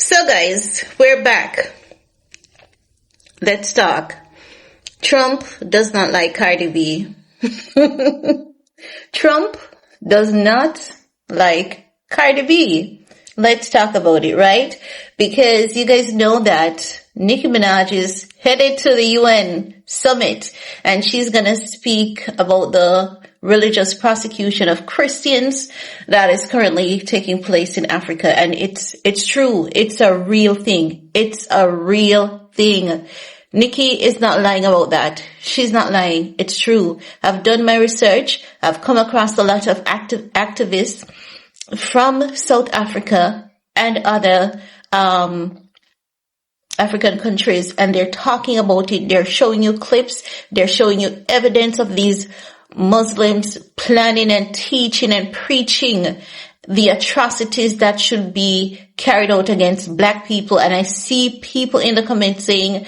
So guys, we're back. Let's talk. Trump does not like Cardi B. Trump does not like Cardi B. Let's talk about it, right? Because you guys know that Nicki Minaj is headed to the UN summit and she's gonna speak about the religious persecution of Christians that is currently taking place in Africa. And it's true. It's a real thing. It's a real thing. Nicki is not lying about that. She's not lying. It's true. I've done my research. I've come across a lot of activists from South Africa and other African countries, and they're talking about it. They're showing you clips. They're showing you evidence of these Muslims planning and teaching and preaching the atrocities that should be carried out against black people. And I see people in the comments saying,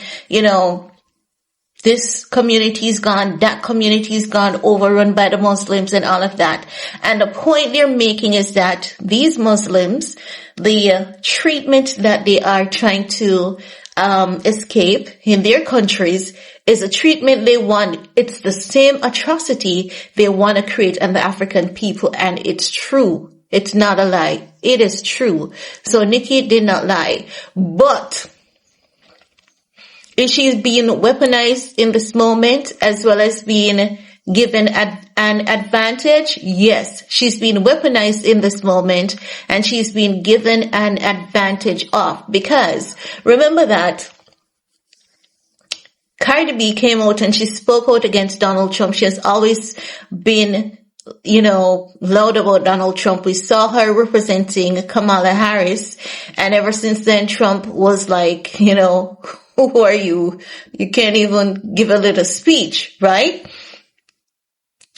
this community is gone, that community is gone, overrun by the Muslims and all of that. And the point they're making is that these Muslims, the treatment that they are trying to escape in their countries is a treatment they want. It's the same atrocity they want to create on the African people, and it's true. It's not a lie. It is true. So Nicki did not lie. But is she being weaponized in this moment as well as being given an advantage? Yes, she's being weaponized in this moment and she's being given an advantage of, because remember that Cardi B came out and she spoke out against Donald Trump. She has always been, loud about Donald Trump. We saw her representing Kamala Harris, and ever since then Trump was like, who are you? You can't even give a little speech, right?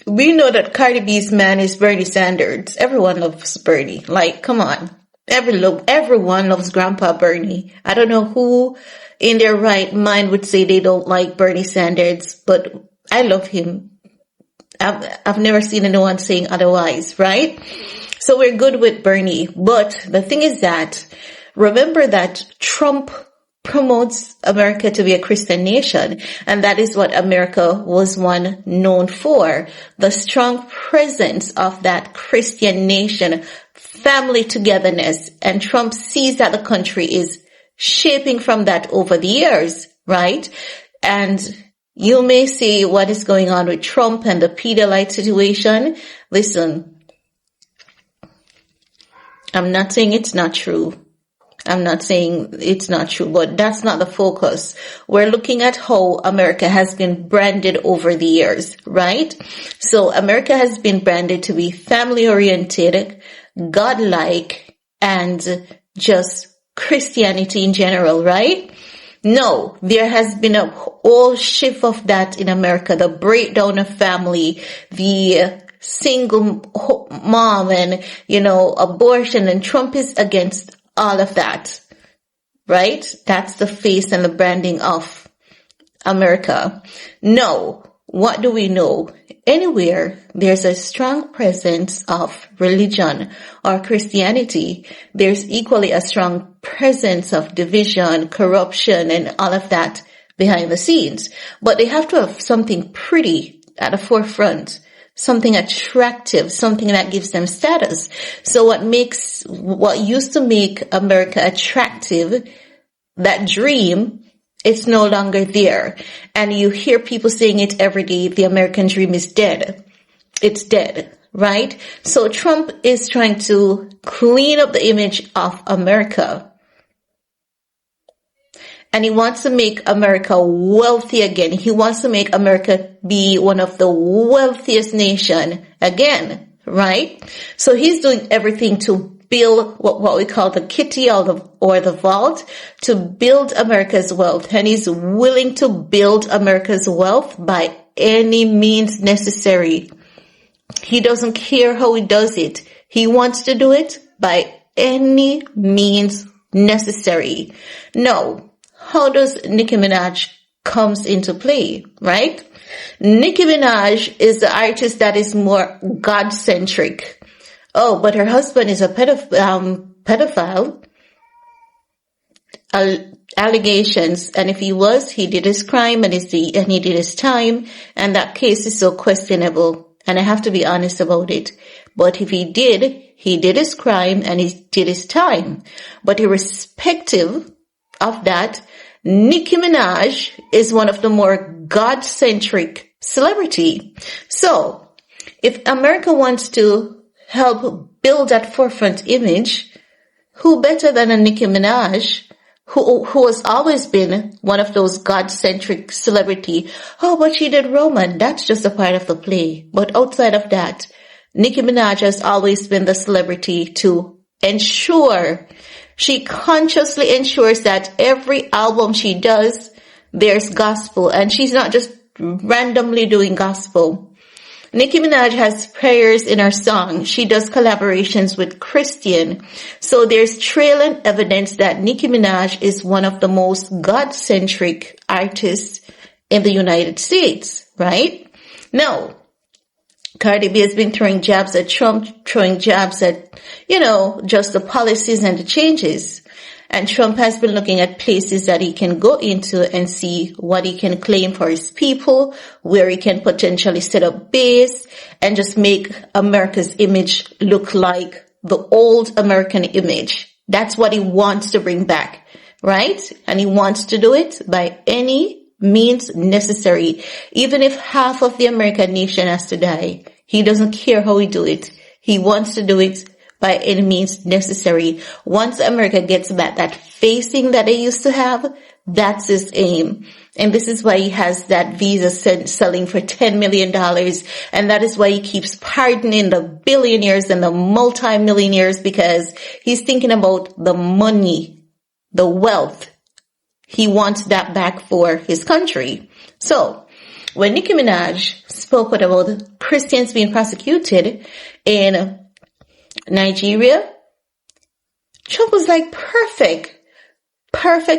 We know that Cardi B's man is Bernie Sanders. Everyone loves Bernie. Like, come on. Everyone loves Grandpa Bernie. I don't know who in their right mind would say they don't like Bernie Sanders, but I love him. I've never seen anyone saying otherwise, right? So we're good with Bernie. But the thing is that, remember that Trump promotes America to be a Christian nation, and that is what America was one known for, the strong presence of that Christian nation, family togetherness. And Trump sees that the country is shaping from that over the years, right? And you may say what is going on with Trump and the Pedialyte situation. Listen, I'm not saying it's not true. I'm not saying it's not true, but that's not the focus. We're looking at how America has been branded over the years, right? So America has been branded to be family-oriented, godlike, and just Christianity in general, right? No, there has been a whole shift of that in America, the breakdown of family, the single mom and, abortion, and Trump is against all of that, right? That's the face and the branding of America. No, what do we know? Anywhere there's a strong presence of religion or Christianity, there's equally a strong presence of division, corruption, and all of that behind the scenes. But they have to have something pretty at the forefront, something attractive, something that gives them status. So what used to make America attractive, that dream, it's no longer there. And you hear people saying it every day, the American dream is dead. It's dead, right? So Trump is trying to clean up the image of America. And he wants to make America wealthy again. He wants to make America be one of the wealthiest nation again, right? So he's doing everything to build what we call the kitty or the vault, to build America's wealth. And he's willing to build America's wealth by any means necessary. He doesn't care how he does it. He wants to do it by any means necessary. Now, how does Nicki Minaj comes into play, right? Nicki Minaj is the artist that is more God-centric. Oh, but her husband is a pedophile. allegations, and if he was, he did his crime and he did his time, and that case is so questionable, and I have to be honest about it. But if he did his crime and he did his time. But irrespective of that, Nicki Minaj is one of the more God-centric celebrity. So, if America wants to help build that forefront image, who better than a Nicki Minaj, who has always been one of those God-centric celebrity? Oh, but she did Roman. That's just a part of the play. But outside of that, Nicki Minaj has always been the celebrity to ensure, she consciously ensures that every album she does, there's gospel. And she's not just randomly doing gospel. Nicki Minaj has prayers in her song. She does collaborations with Christian. So there's trail and evidence that Nicki Minaj is one of the most God-centric artists in the United States, right? Now, Cardi B has been throwing jabs at Trump, throwing jabs at, just the policies and the changes. And Trump has been looking at places that he can go into and see what he can claim for his people, where he can potentially set up base and just make America's image look like the old American image. That's what he wants to bring back, right? And he wants to do it by any means necessary. Even if half of the American nation has to die, he doesn't care how we do it. He wants to do it by any means necessary. Once America gets back that facing that they used to have, that's his aim. And this is why he has that visa selling for $10 million. And that is why he keeps pardoning the billionaires and the multi-millionaires, because he's thinking about the money, the wealth. He wants that back for his country. So, when Nicki Minaj spoke about Christians being prosecuted in Nigeria, Trump was like, perfect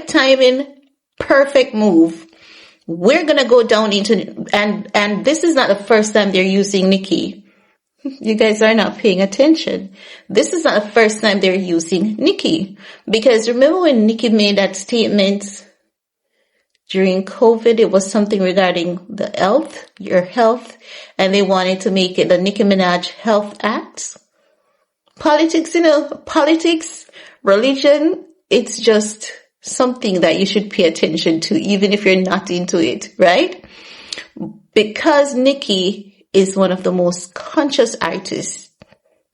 timing, perfect move. We're going to go down into, and this is not the first time they're using Nicki. You guys are not paying attention. This is not the first time they're using Nicki. Because remember when Nicki made that statement during COVID, it was something regarding the health, your health, and they wanted to make it the Nicki Minaj Health Act. Politics, politics, religion, it's just something that you should pay attention to, even if you're not into it, right? Because Nicki is one of the most conscious artists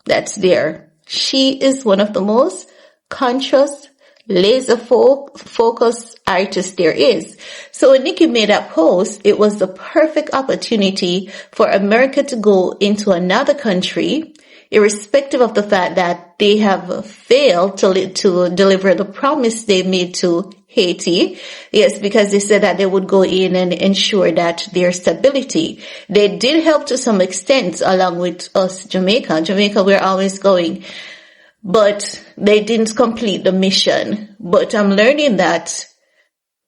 that's there. She is one of the most conscious, laser focused artists there is. So when Nicki made that post, it was the perfect opportunity for America to go into another country, irrespective of the fact that they have failed to deliver the promise they made to Haiti. Yes, because they said that they would go in and ensure that their stability. They did help to some extent along with us, Jamaica. Jamaica, we're always going. But they didn't complete the mission. But I'm learning that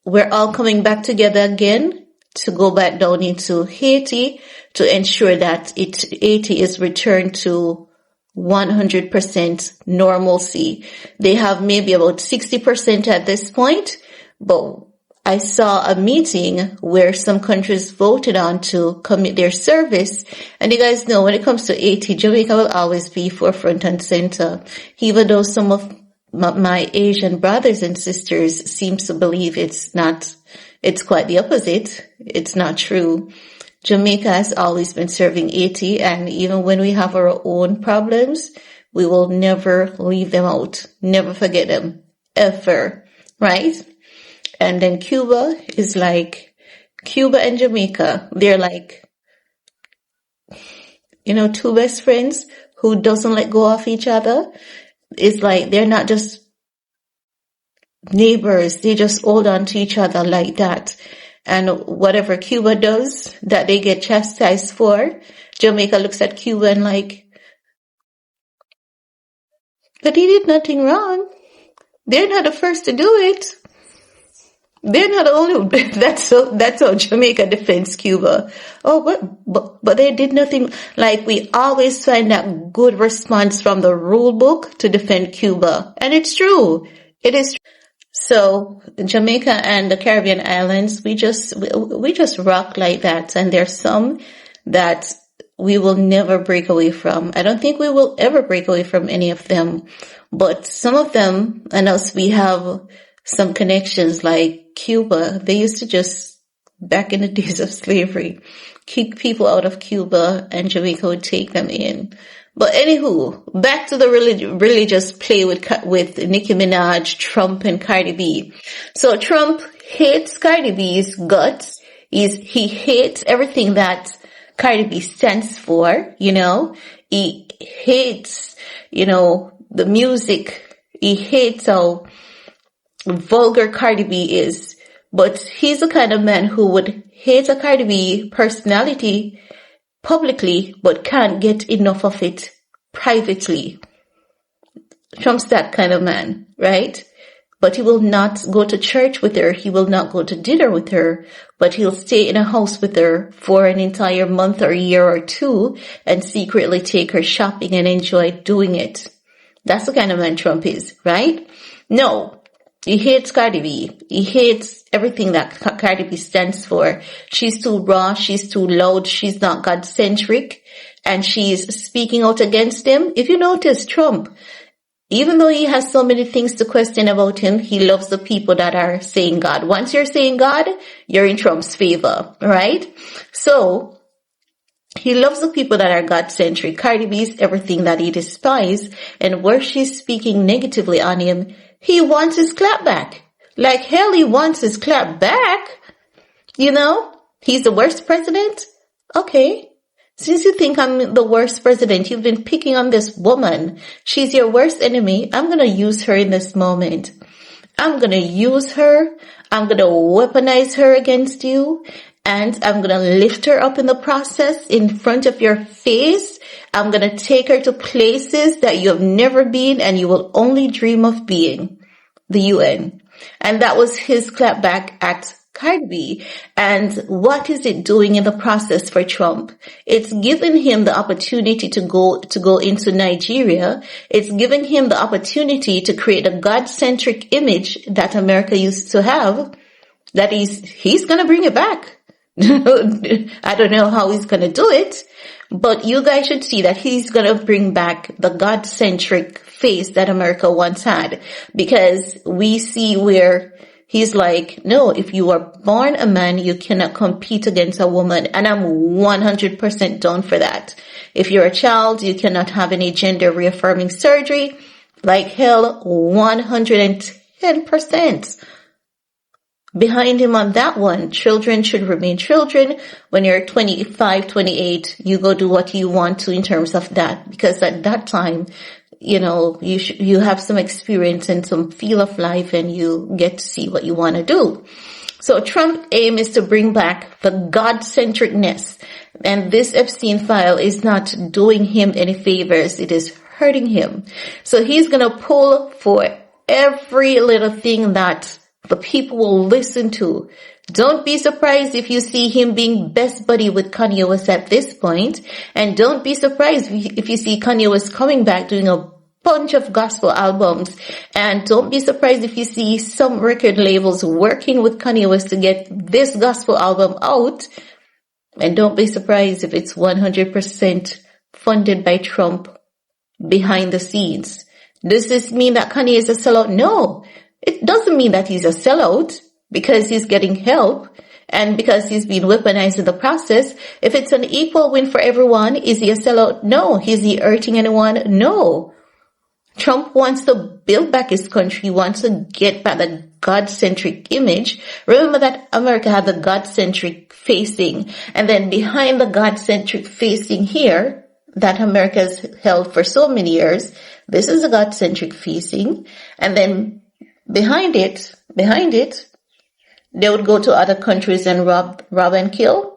we're all coming back together again to go back down into Haiti to ensure that Haiti is returned to 100% normalcy. They have maybe about 60% at this point, but I saw a meeting where some countries voted on to commit their service. And you guys know when it comes to Haiti, Jamaica will always be forefront and center. Even though some of my Asian brothers and sisters seems to believe it's not, it's quite the opposite. It's not true. Jamaica has always been serving Haiti, and even when we have our own problems, we will never leave them out. Never forget them. Ever. Right? And then Cuba is like, Cuba and Jamaica, they're like, two best friends who doesn't let go of each other. It's like they're not just neighbors, they just hold on to each other like that. And whatever Cuba does that they get chastised for, Jamaica looks at Cuba and like, but he did nothing wrong. They're not the first to do it. They're not the only. That's how Jamaica defends Cuba. Oh, but they did nothing. Like, we always find that good response from the rule book to defend Cuba, and it's true. It is. So Jamaica and the Caribbean islands, we just rock like that. And there's some that we will never break away from. I don't think we will ever break away from any of them, but some of them and us, we have some connections like Cuba. They used to just, back in the days of slavery, kick people out of Cuba and Jamaica would take them in. But anywho, back to the religious play with Nicki Minaj, Trump, and Cardi B. So Trump hates Cardi B's guts. He hates everything that Cardi B stands for, you know. He hates, you know, the music. He hates how vulgar Cardi B is. But he's the kind of man who would hate a Cardi B personality publicly, but can't get enough of it privately. Trump's that kind of man, right? But he will not go to church with her. He will not go to dinner with her, but he'll stay in a house with her for an entire month or year or two and secretly take her shopping and enjoy doing it. That's the kind of man Trump is, right? No. He hates Cardi B. He hates everything that Cardi B stands for. She's too raw. She's too loud. She's not God-centric. And she's speaking out against him. If you notice, Trump, even though he has so many things to question about him, he loves the people that are saying God. Once you're saying God, you're in Trump's favor, right? So he loves the people that are God-centric. Cardi B is everything that he despises. And where she's speaking negatively on him, he wants his clap back. Like hell, he wants his clap back. You know, he's the worst president. Okay. Since you think I'm the worst president, you've been picking on this woman. She's your worst enemy. I'm going to use her in this moment. I'm going to use her. I'm going to weaponize her against you. And I'm going to lift her up in the process in front of your face. I'm going to take her to places that you have never been and you will only dream of being. The UN. And that was his clapback at Cardi B. And what is it doing in the process for Trump? It's giving him the opportunity to go into Nigeria. It's giving him the opportunity to create a God-centric image that America used to have. That he's going to bring it back. I don't know how he's going to do it, but you guys should see that he's going to bring back the God-centric face that America once had, because we see where he's like, no, if you are born a man, you cannot compete against a woman. And I'm 100% down for that. If you're a child, you cannot have any gender reaffirming surgery. Like hell, 110%. Behind him on that one. Children should remain children. When you're 25, 28, you go do what you want to in terms of that. Because at that time, you know, you have some experience and some feel of life and you get to see what you want to do. So Trump's aim is to bring back the God-centricness. And this Epstein file is not doing him any favors. It is hurting him. So he's going to pull for every little thing that the people will listen to. Don't be surprised if you see him being best buddy with Kanye West at this point. And don't be surprised if you see Kanye West coming back doing a bunch of gospel albums. And don't be surprised if you see some record labels working with Kanye West to get this gospel album out. And don't be surprised if it's 100% funded by Trump behind the scenes. Does this mean that Kanye is a sellout? No. It doesn't mean that he's a sellout because he's getting help and because he's been weaponized in the process. If it's an equal win for everyone, is he a sellout? No. Is he hurting anyone? No. Trump wants to build back his country. He wants to get back the God-centric image. Remember that America had the God-centric facing, and then behind the God-centric facing here that America's held for so many years, this is a God-centric facing, and then behind it, they would go to other countries and rob and kill.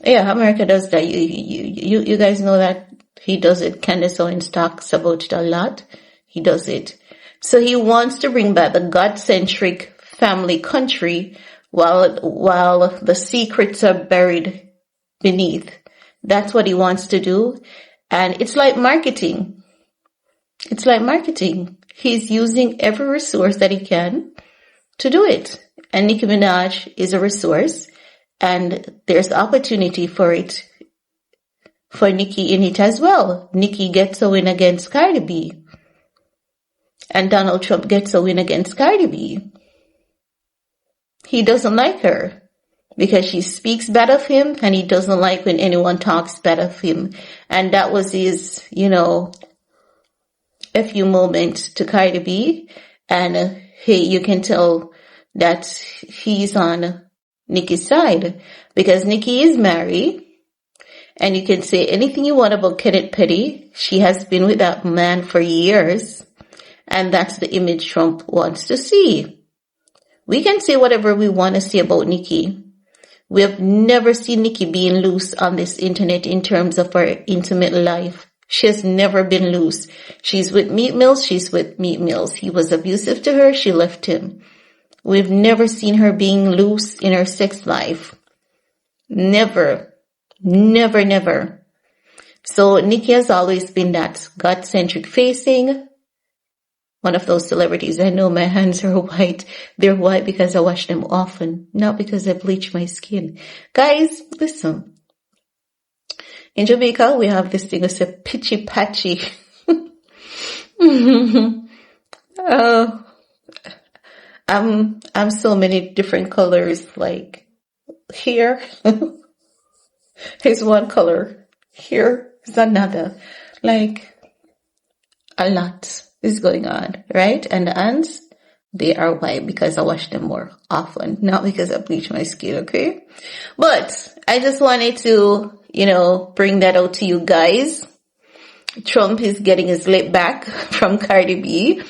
Yeah, America does that. You guys know that he does it. Candace Owens talks about it a lot. He does it. So he wants to bring back the God-centric family country while the secrets are buried beneath. That's what he wants to do. And it's like marketing. He's using every resource that he can to do it. And Nicki Minaj is a resource, and there's opportunity for Nicki in it as well. Nicki gets a win against Cardi B, and Donald Trump gets a win against Cardi B. He doesn't like her because she speaks bad of him, and he doesn't like when anyone talks bad of him. And that was his, FU moment to Cardi B. And hey, you can tell that he's on Nicki's side because Nicki is married. And you can say anything you want about Kenneth Petty. She has been with that man for years. And that's the image Trump wants to see. We can say whatever we want to say about Nicki. We have never seen Nicki being loose on this internet in terms of her intimate life. She has never been loose. She's with Meat Mills. She's with Meat Mills. He was abusive to her. She left him. We've never seen her being loose in her sex life. Never. Never, never. So Nicki has always been that God-centric facing. One of those celebrities. I know my hands are white. They're white because I wash them often, not because I bleach my skin. Guys, listen. In Jamaica, we have this thing that's a pitchy patchy. I'm so many different colors. Like here is one color. Here is another. Like a lot is going on, right? And the hands, they are white because I wash them more often, not because I bleach my skin, okay? But I just wanted to, bring that out to you guys. Trump is getting his lip back from Cardi B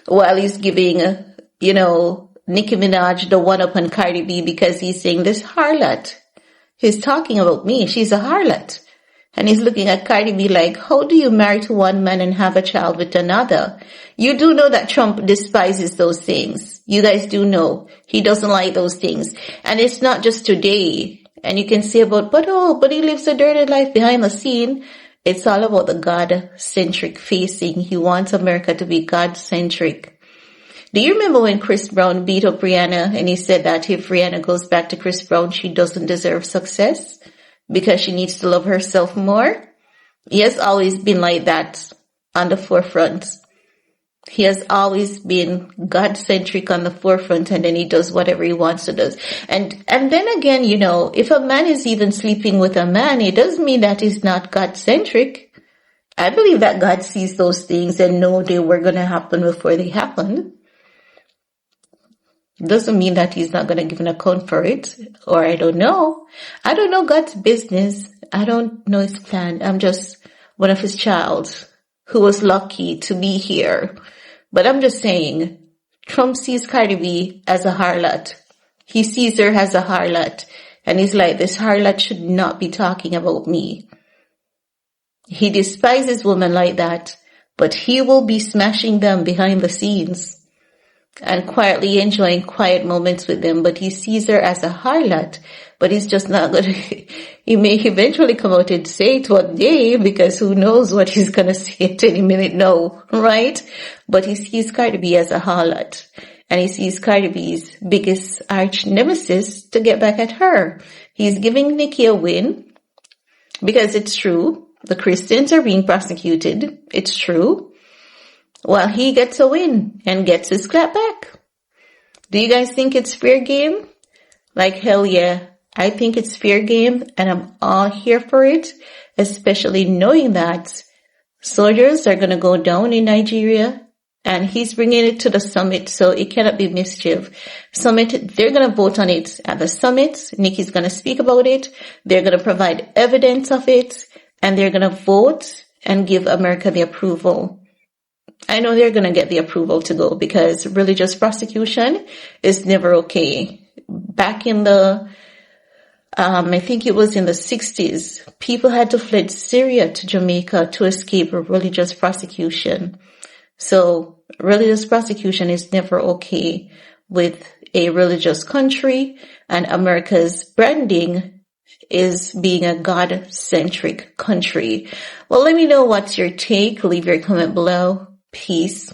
while he's giving, Nicki Minaj the one up on Cardi B because he's saying this harlot. He's talking about me. She's a harlot. And he's looking at Cardi B like, how do you marry to one man and have a child with another? You do know that Trump despises those things. You guys do know he doesn't like those things. And it's not just today. And you can say about, but he lives a dirty life behind the scene. It's all about the God-centric facing. He wants America to be God-centric. Do you remember when Chris Brown beat up Rihanna and he said that if Rihanna goes back to Chris Brown, she doesn't deserve success because she needs to love herself more? He has always been like that on the forefront. He has always been God-centric on the forefront, and then he does whatever he wants to do. And then again, if a man is even sleeping with a man, it doesn't mean that he's not God-centric. I believe that God sees those things and know they were going to happen before they happened. Doesn't mean that he's not going to give an account for it, or I don't know. I don't know God's business. I don't know his plan. I'm just one of his child who was lucky to be here. But I'm just saying, Trump sees Cardi B as a harlot. He sees her as a harlot. And he's like, this harlot should not be talking about me. He despises women like that, but he will be smashing them behind the scenes and quietly enjoying quiet moments with them. But he sees her as a harlot. But he's just not going to, he may eventually come out and say it one day because who knows what he's going to say at any minute now, right? But he sees Cardi B as a harlot. And he sees Cardi B's biggest arch nemesis to get back at her. He's giving Nicki a win because it's true. The Christians are being prosecuted. It's true. While he gets a win and gets his clap back. Do you guys think it's fair game? Like hell yeah. I think it's fair game and I'm all here for it, especially knowing that soldiers are going to go down in Nigeria and he's bringing it to the summit, so it cannot be mischief. Summit, they're going to vote on it at the summit. Nicki's going to speak about it. They're going to provide evidence of it and they're going to vote and give America the approval. I know they're going to get the approval to go because religious prosecution is never okay. Back in the I think it was in the 60s, people had to flee Syria to Jamaica to escape religious prosecution. So religious prosecution is never okay with a religious country, and America's branding is being a God-centric country. Well, let me know what's your take. Leave your comment below. Peace.